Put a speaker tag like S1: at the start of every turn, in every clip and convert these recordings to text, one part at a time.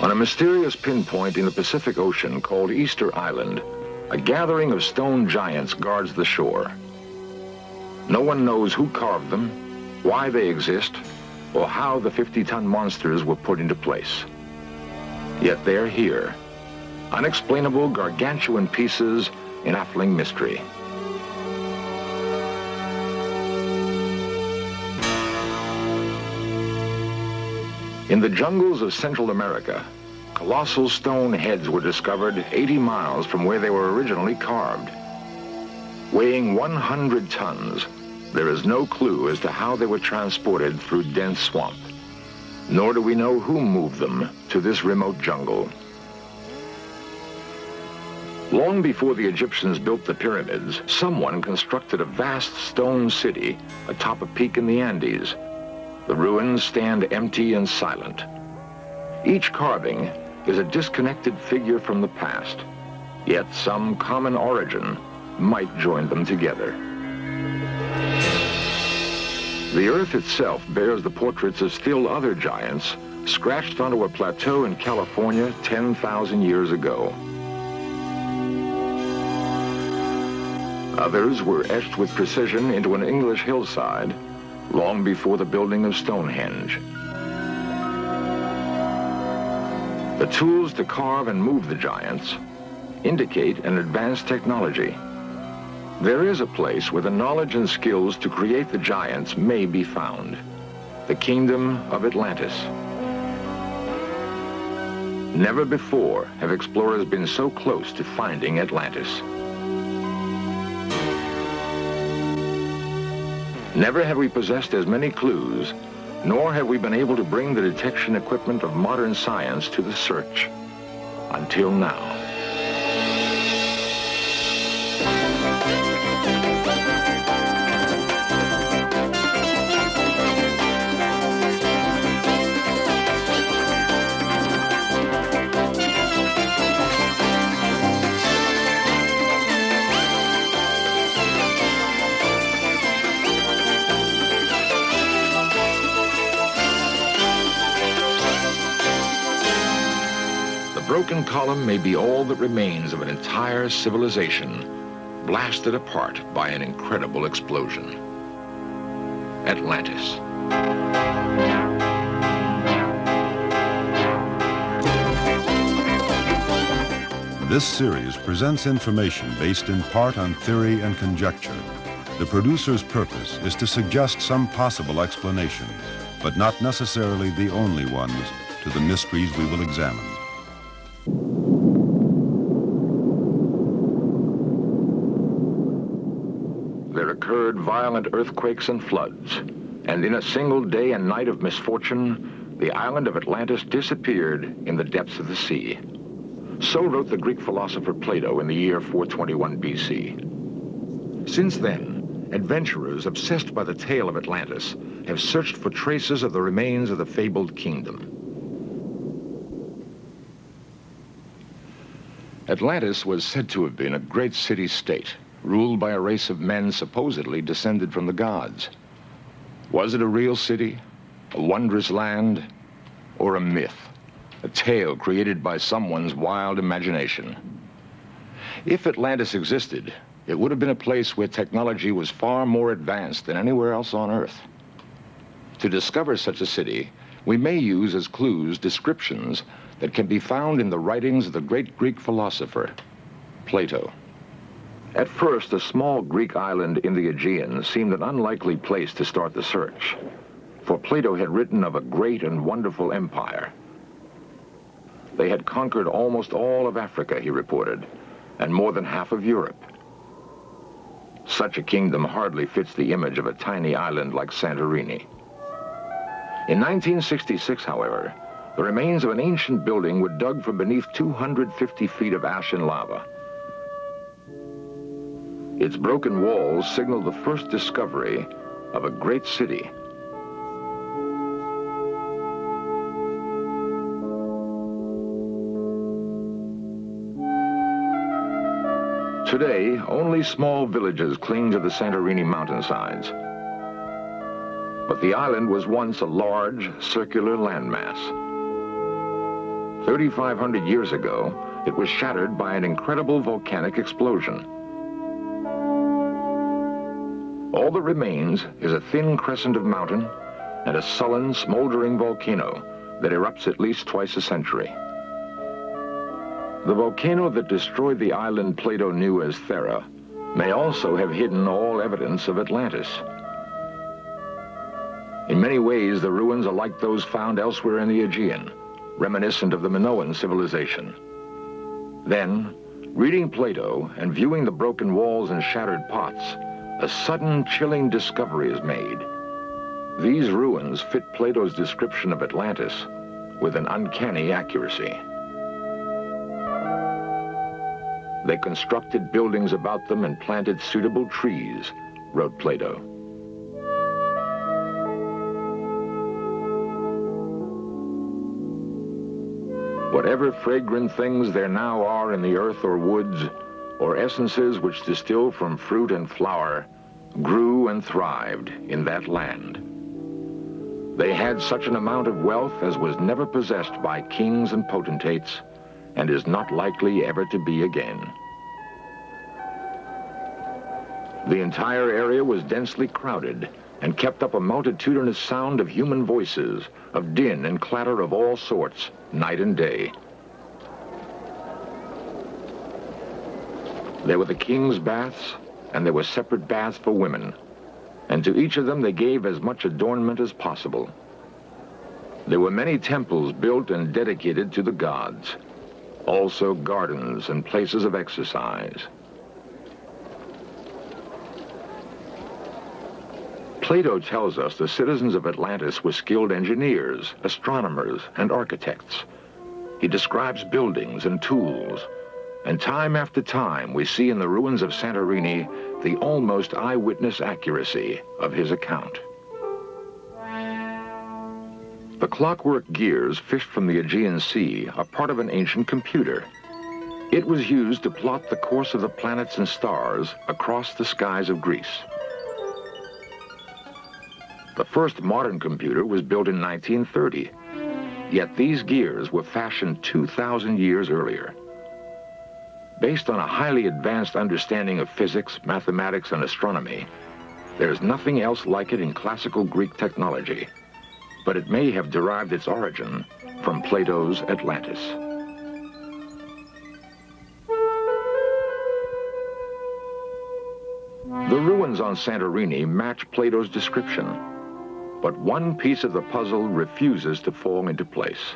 S1: On a mysterious pinpoint in the Pacific Ocean called Easter Island, a gathering of stone giants guards the shore. No one knows who carved them, why they exist, or how the 50-ton monsters were put into place. Yet they're here, unexplainable gargantuan pieces in baffling mystery. In the jungles of Central America, colossal stone heads were discovered 80 miles from where they were originally carved. Weighing 100 tons, there is no clue as to how they were transported through dense swamp, nor do we know who moved them to this remote jungle. Long before the Egyptians built the pyramids, someone constructed a vast stone city atop a peak in the Andes. The ruins stand empty and silent. Each carving is a disconnected figure from the past, yet some common origin might join them together. The earth itself bears the portraits of still other giants scratched onto a plateau in California 10,000 years ago. Others were etched with precision into an English hillside long before the building of Stonehenge. The tools to carve and move the giants indicate an advanced technology. There is a place where the knowledge and skills to create the giants may be found: the kingdom of Atlantis. Never before have explorers been so close to finding Atlantis. Never have we possessed as many clues, nor have we been able to bring the detection equipment of modern science to the search. Until now. The broken column may be all that remains of an entire civilization blasted apart by an incredible explosion. Atlantis.
S2: This series presents information based in part on theory and conjecture. The producer's purpose is to suggest some possible explanations, but not necessarily the only ones, to the mysteries we will examine.
S1: There occurred violent earthquakes and floods, and in a single day and night of misfortune, the island of Atlantis disappeared in the depths of the sea. So wrote the Greek philosopher Plato in the year 421 BC. Since then, adventurers obsessed by the tale of Atlantis have searched for traces of the remains of the fabled kingdom. Atlantis was said to have been a great city-state, ruled by a race of men supposedly descended from the gods. Was it a real city, a wondrous land, or a myth, a tale created by someone's wild imagination? If Atlantis existed, it would have been a place where technology was far more advanced than anywhere else on Earth. To discover such a city, we may use as clues descriptions that can be found in the writings of the great Greek philosopher, Plato. At first, a small Greek island in the Aegean seemed an unlikely place to start the search, for Plato had written of a great and wonderful empire. They had conquered almost all of Africa, he reported, and more than half of Europe. Such a kingdom hardly fits the image of a tiny island like Santorini. In 1966, however, the remains of an ancient building were dug from beneath 250 feet of ash and lava. Its broken walls signaled the first discovery of a great city. Today, only small villages cling to the Santorini mountainsides. But the island was once a large, circular landmass. 3,500 years ago, it was shattered by an incredible volcanic explosion. All that remains is a thin crescent of mountain and a sullen, smoldering volcano that erupts at least twice a century. The volcano that destroyed the island Plato knew as Thera may also have hidden all evidence of Atlantis. In many ways, the ruins are like those found elsewhere in the Aegean, reminiscent of the Minoan civilization. Then, reading Plato and viewing the broken walls and shattered pots, a sudden, chilling discovery is made. These ruins fit Plato's description of Atlantis with an uncanny accuracy. They constructed buildings about them and planted suitable trees, wrote Plato. Whatever fragrant things there now are in the earth or woods, or essences which distill from fruit and flower, grew and thrived in that land. They had such an amount of wealth as was never possessed by kings and potentates, and is not likely ever to be again. The entire area was densely crowded and kept up a multitudinous sound of human voices, of din and clatter of all sorts, night and day. There were the king's baths, and there were separate baths for women, and to each of them they gave as much adornment as possible. There were many temples built and dedicated to the gods, also gardens and places of exercise. Plato tells us the citizens of Atlantis were skilled engineers, astronomers, and architects. He describes buildings and tools, and time after time we see in the ruins of Santorini the almost eyewitness accuracy of his account. The clockwork gears fished from the Aegean Sea are part of an ancient computer. It was used to plot the course of the planets and stars across the skies of Greece. The first modern computer was built in 1930, yet these gears were fashioned 2,000 years earlier. Based on a highly advanced understanding of physics, mathematics, and astronomy, there is nothing else like it in classical Greek technology, but it may have derived its origin from Plato's Atlantis. The ruins on Santorini match Plato's description, but one piece of the puzzle refuses to fall into place.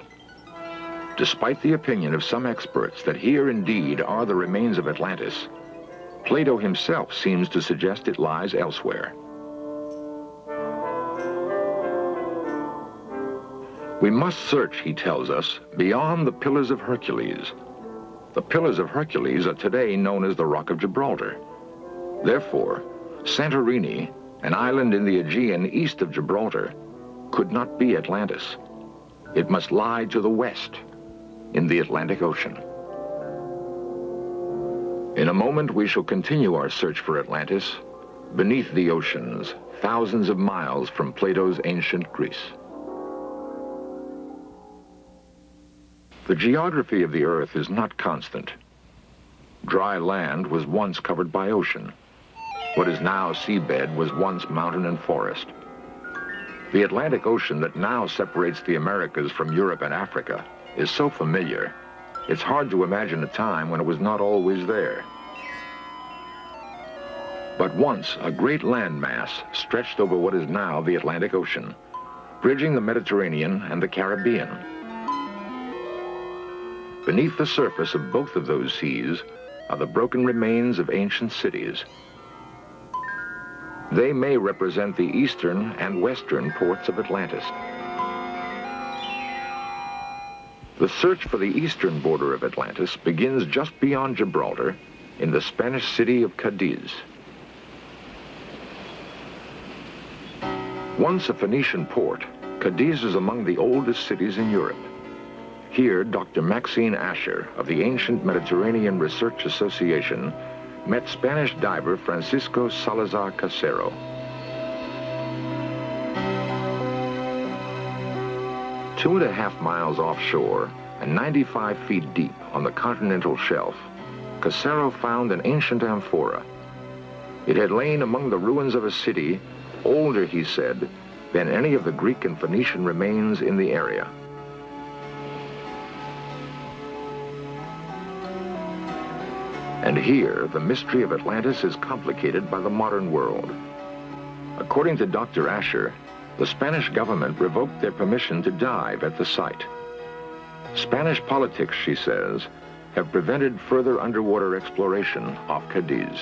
S1: Despite the opinion of some experts that here indeed are the remains of Atlantis, Plato himself seems to suggest it lies elsewhere. We must search, he tells us, beyond the Pillars of Hercules. The Pillars of Hercules are today known as the Rock of Gibraltar. Therefore, Santorini, an island in the Aegean east of Gibraltar, could not be Atlantis. It must lie to the west, in the Atlantic Ocean. In a moment, we shall continue our search for Atlantis beneath the oceans, thousands of miles from Plato's ancient Greece. The geography of the Earth is not constant. Dry land was once covered by ocean. What is now seabed was once mountain and forest. The Atlantic Ocean that now separates the Americas from Europe and Africa is so familiar, it's hard to imagine a time when it was not always there. But once, a great landmass stretched over what is now the Atlantic Ocean, bridging the Mediterranean and the Caribbean. Beneath the surface of both of those seas are the broken remains of ancient cities. They may represent the eastern and western ports of Atlantis. The search for the eastern border of Atlantis begins just beyond Gibraltar in the Spanish city of Cadiz. Once a Phoenician port, Cadiz is among the oldest cities in Europe. Here, Dr. Maxine Asher of the Ancient Mediterranean Research Association met Spanish diver Francisco Salazar Casero. Two and a half miles offshore and 95 feet deep on the continental shelf, Casero found an ancient amphora. It had lain among the ruins of a city, older, he said, than any of the Greek and Phoenician remains in the area. And here, the mystery of Atlantis is complicated by the modern world. According to Dr. Asher, the Spanish government revoked their permission to dive at the site. Spanish politics, she says, have prevented further underwater exploration off Cadiz.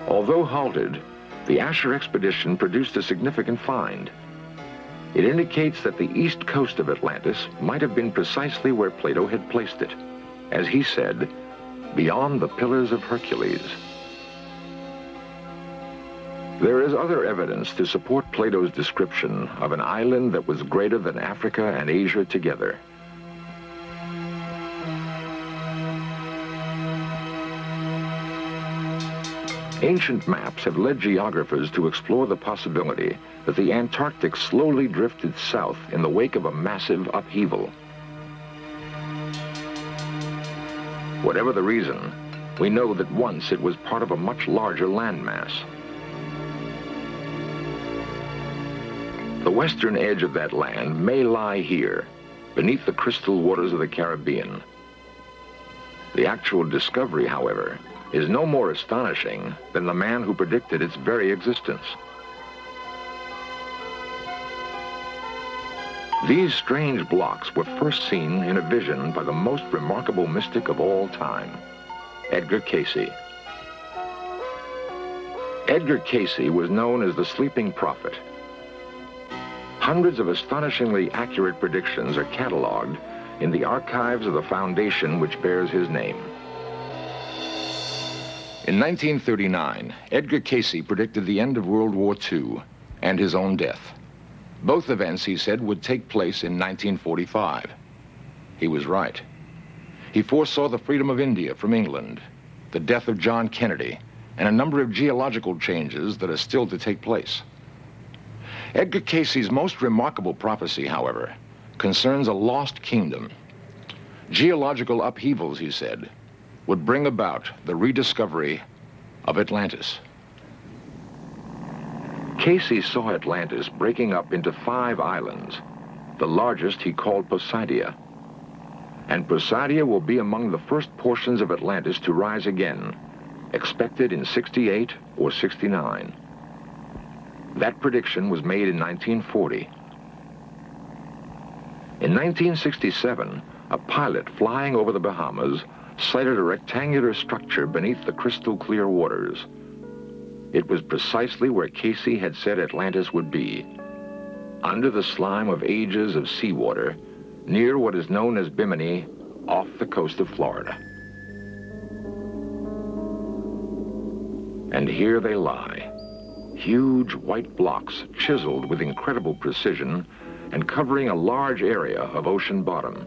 S1: Although halted, the Asher expedition produced a significant find. It indicates that the east coast of Atlantis might have been precisely where Plato had placed it, as he said, beyond the Pillars of Hercules. There is other evidence to support Plato's description of an island that was greater than Africa and Asia together. Ancient maps have led geographers to explore the possibility that the Antarctic slowly drifted south in the wake of a massive upheaval. Whatever the reason, we know that once it was part of a much larger landmass. The western edge of that land may lie here, beneath the crystal waters of the Caribbean. The actual discovery, however, is no more astonishing than the man who predicted its very existence. These strange blocks were first seen in a vision by the most remarkable mystic of all time, Edgar Cayce. Edgar Cayce was known as the Sleeping Prophet. Hundreds of astonishingly accurate predictions are cataloged in the archives of the foundation which bears his name. In 1939, Edgar Cayce predicted the end of World War II and his own death. Both events, he said, would take place in 1945. He was right. He foresaw the freedom of India from England, the death of John Kennedy, and a number of geological changes that are still to take place. Edgar Cayce's most remarkable prophecy, however, concerns a lost kingdom. Geological upheavals, he said, would bring about the rediscovery of Atlantis. Cayce saw Atlantis breaking up into 5 islands. The largest he called Poseidia. And Poseidia will be among the first portions of Atlantis to rise again, expected in 68 or 69. That prediction was made in 1940. In 1967, a pilot flying over the Bahamas sighted a rectangular structure beneath the crystal clear waters. It was precisely where Cayce had said Atlantis would be, under the slime of ages of seawater, near what is known as Bimini, off the coast of Florida. And here they lie, huge white blocks chiseled with incredible precision and covering a large area of ocean bottom.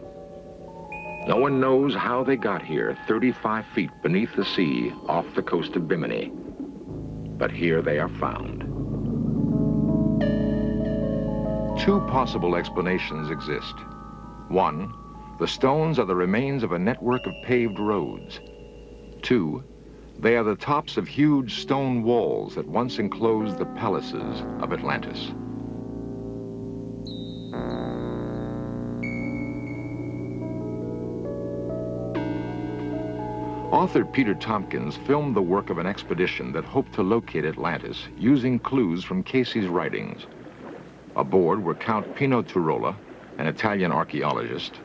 S1: No one knows how they got here 35 feet beneath the sea off the coast of Bimini. But here they are found. 2 possible explanations exist. 1, the stones are the remains of a network of paved roads. 2, they are the tops of huge stone walls that once enclosed the palaces of Atlantis. Author Peter Tompkins filmed the work of an expedition that hoped to locate Atlantis using clues from Cayce's writings. Aboard were Count Pino Turola, an Italian archaeologist,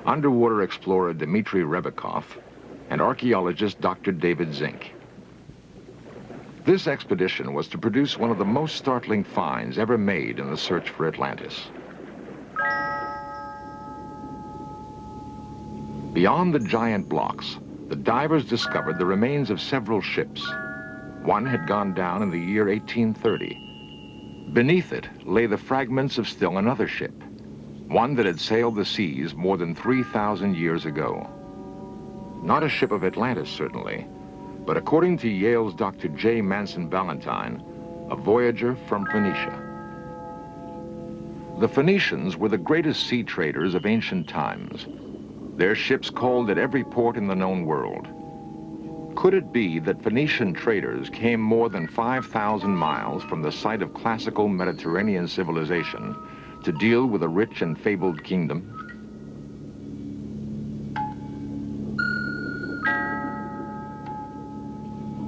S1: underwater explorer Dmitry Rebekov, and archaeologist Dr. David Zink. This expedition was to produce one of the most startling finds ever made in the search for Atlantis. Beyond the giant blocks, the divers discovered the remains of several ships. One had gone down in the year 1830. Beneath it lay the fragments of still another ship, one that had sailed the seas more than 3,000 years ago. Not a ship of Atlantis, certainly, but according to Yale's Dr. J. Manson Ballantyne, a voyager from Phoenicia. The Phoenicians were the greatest sea traders of ancient times. Their ships called at every port in the known world. Could it be that Phoenician traders came more than 5,000 miles from the site of classical Mediterranean civilization to deal with a rich and fabled kingdom?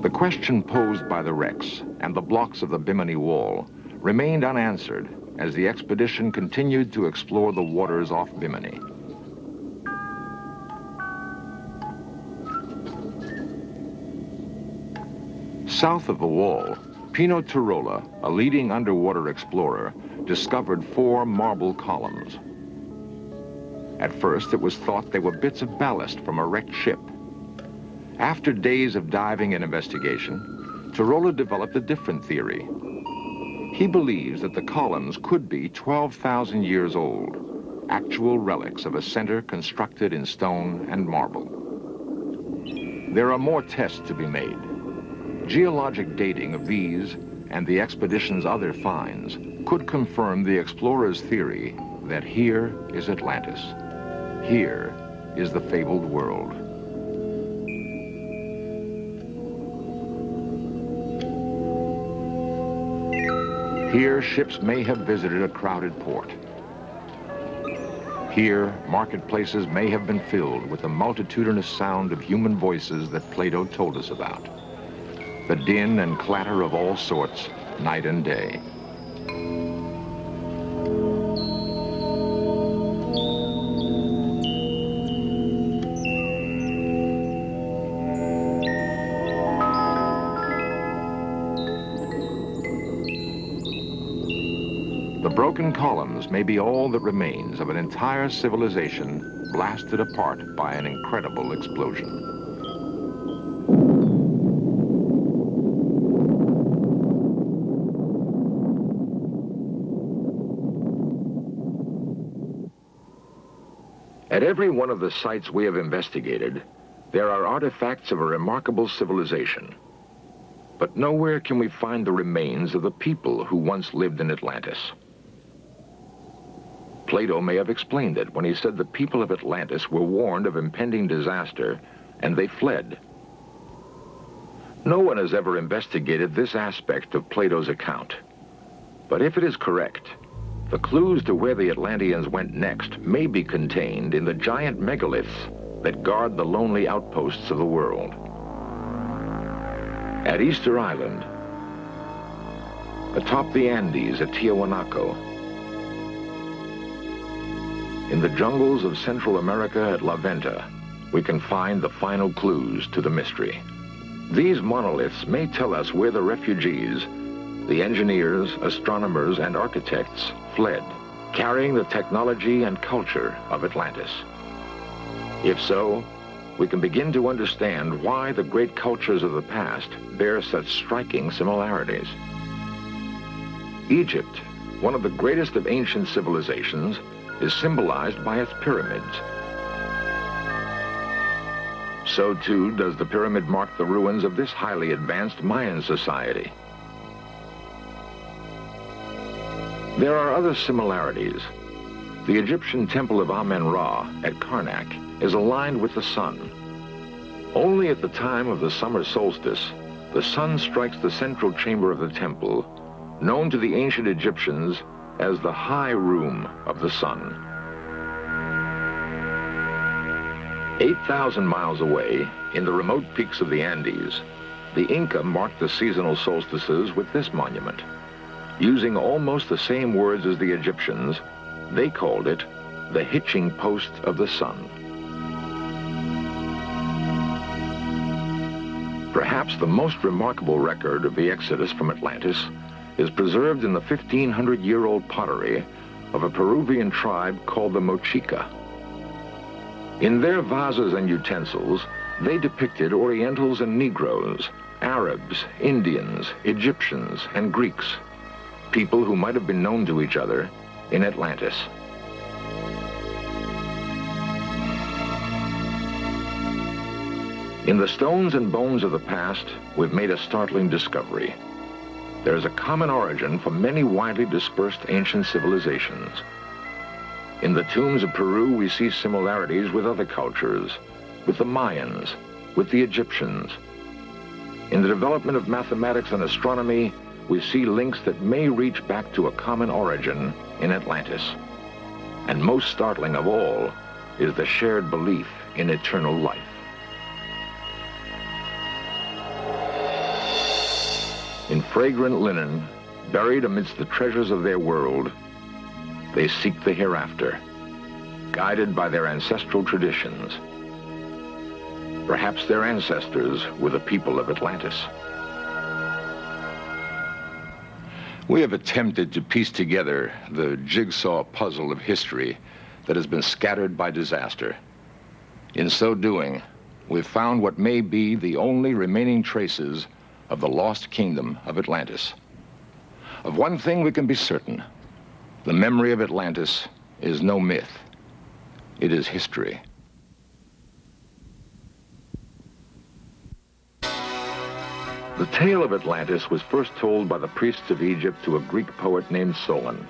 S1: The question posed by the wrecks and the blocks of the Bimini Wall remained unanswered as the expedition continued to explore the waters off Bimini. South of the wall, Pino Turola, a leading underwater explorer, discovered 4 marble columns. At first, it was thought they were bits of ballast from a wrecked ship. After days of diving and investigation, Turola developed a different theory. He believes that the columns could be 12,000 years old, actual relics of a center constructed in stone and marble. There are more tests to be made. Geologic dating of these and the expedition's other finds could confirm the explorers' theory that here is Atlantis. Here is the fabled world. Here, ships may have visited a crowded port. Here, marketplaces may have been filled with the multitudinous sound of human voices that Plato told us about. The din and clatter of all sorts, night and day. The broken columns may be all that remains of an entire civilization blasted apart by an incredible explosion. At every one of the sites we have investigated, there are artifacts of a remarkable civilization. But nowhere can we find the remains of the people who once lived in Atlantis. Plato may have explained it when he said the people of Atlantis were warned of impending disaster, and they fled. No one has ever investigated this aspect of Plato's account. But if it is correct, the clues to where the Atlanteans went next may be contained in the giant megaliths that guard the lonely outposts of the world. At Easter Island, atop the Andes at Tiahuanaco, in the jungles of Central America at La Venta, we can find the final clues to the mystery. These monoliths may tell us where the refugees, the engineers, astronomers, and architects fled, carrying the technology and culture of Atlantis. If so, we can begin to understand why the great cultures of the past bear such striking similarities. Egypt, one of the greatest of ancient civilizations, is symbolized by its pyramids. So too does the pyramid mark the ruins of this highly advanced Mayan society. There are other similarities. The Egyptian temple of Amen-Ra at Karnak is aligned with the sun. Only at the time of the summer solstice, the sun strikes the central chamber of the temple, known to the ancient Egyptians as the high room of the sun. 8,000 miles away, in the remote peaks of the Andes, the Inca marked the seasonal solstices with this monument. Using almost the same words as the Egyptians, they called it the hitching post of the sun. Perhaps the most remarkable record of the exodus from Atlantis is preserved in the 1,500-year-old pottery of a Peruvian tribe called the Mochica. In their vases and utensils, they depicted Orientals and Negroes, Arabs, Indians, Egyptians, and Greeks, people who might have been known to each other in Atlantis. In the stones and bones of the past, we've made a startling discovery. There is a common origin for many widely dispersed ancient civilizations. In the tombs of Peru, we see similarities with other cultures, with the Mayans, with the Egyptians. In the development of mathematics and astronomy, we see links that may reach back to a common origin in Atlantis. And most startling of all is the shared belief in eternal life. In fragrant linen, buried amidst the treasures of their world, they seek the hereafter, guided by their ancestral traditions. Perhaps their ancestors were the people of Atlantis. We have attempted to piece together the jigsaw puzzle of history that has been scattered by disaster. In so doing, we've found what may be the only remaining traces of the lost kingdom of Atlantis. Of one thing we can be certain: the memory of Atlantis is no myth. It is history. The tale of Atlantis was first told by the priests of Egypt to a Greek poet named Solon.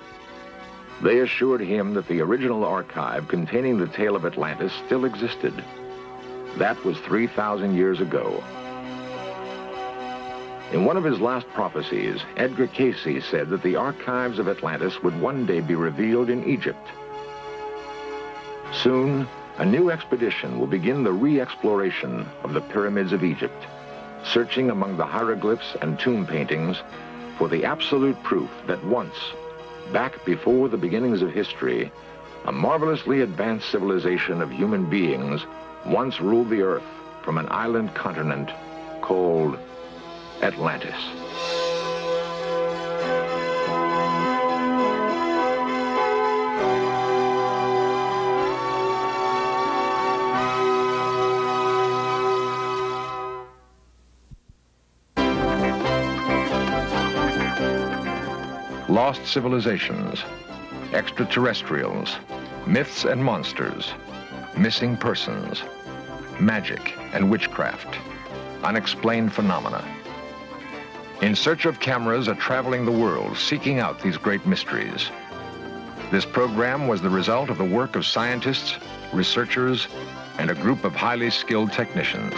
S1: They assured him that the original archive containing the tale of Atlantis still existed. That was 3,000 years ago. In one of his last prophecies, Edgar Cayce said that the archives of Atlantis would one day be revealed in Egypt. Soon, a new expedition will begin the re-exploration of the pyramids of Egypt, searching among the hieroglyphs and tomb paintings for the absolute proof that once, back before the beginnings of history, a marvelously advanced civilization of human beings once ruled the earth from an island continent called Atlantis. Lost civilizations, extraterrestrials, myths and monsters, missing persons, magic and witchcraft, unexplained phenomena. In search of cameras are traveling the world, seeking out these great mysteries. This program was the result of the work of scientists, researchers, and a group of highly skilled technicians.